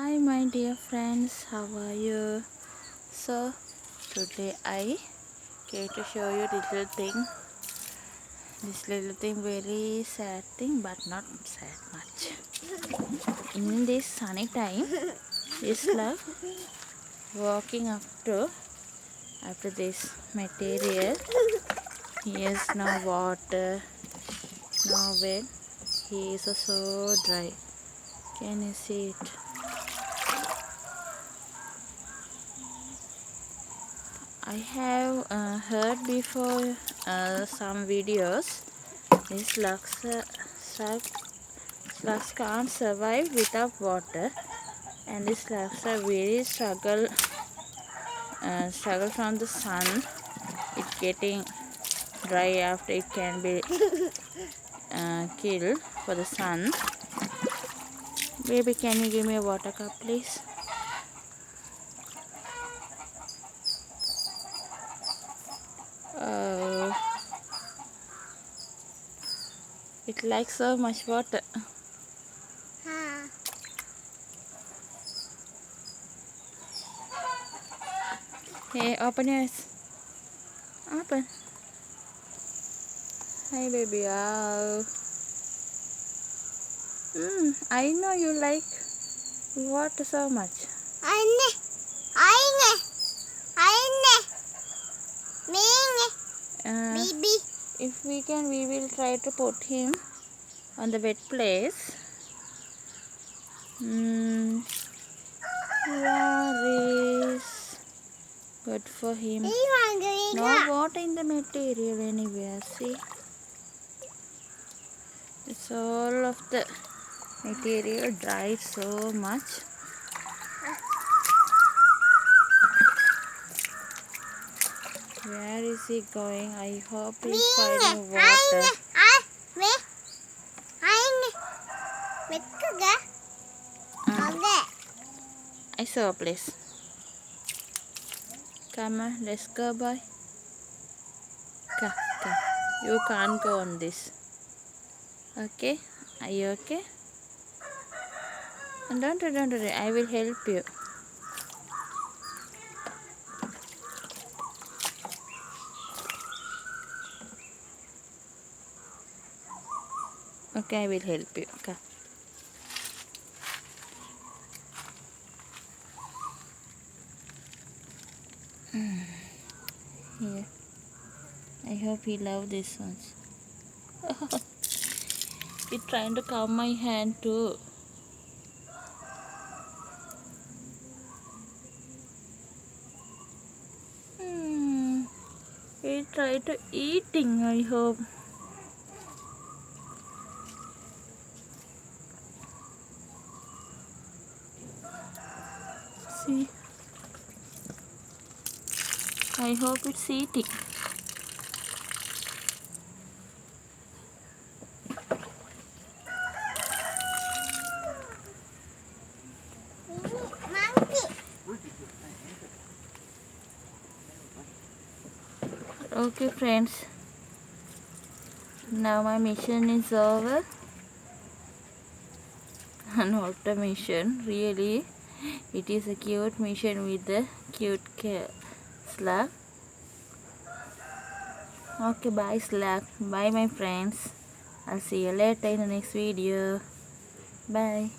Hi my dear friends, how are you? So today I came to show you little thing. This little thing, very sad thing, but not sad much. In this sunny time, this slug walking after this material. He has no water, no bed. He is so dry. Can you see it? I have heard before some videos. These slugs can't survive without water, and these slugs are very struggle from the sun. It's getting dry after it can be killed for the sun. Baby, can you give me a water cup, please? Oh, it likes so much water. Hey, open your eyes. Open. Hi, baby. Oh. I know you like water so much. Baby. If we can, we will try to put him on the wet place. Where is good for him? No water in the material anywhere. See, it's all of the material dried so much. Where is he going? I hope he's finding water. I saw a place. Come on, let's go, boy. Come. You can't go on this. Okay? Are you okay? Don't worry. I will help you. Okay, I will help you. Come. Here. I hope he loves this one. He's trying to come my hand too. He tried to eating, I hope. See. I hope it's eating. Okay friends, now my mission is over. Not a mission, really. It is a cute mission with the cute slug. Okay, bye slug. Bye my friends. I'll see you later in the next video. Bye.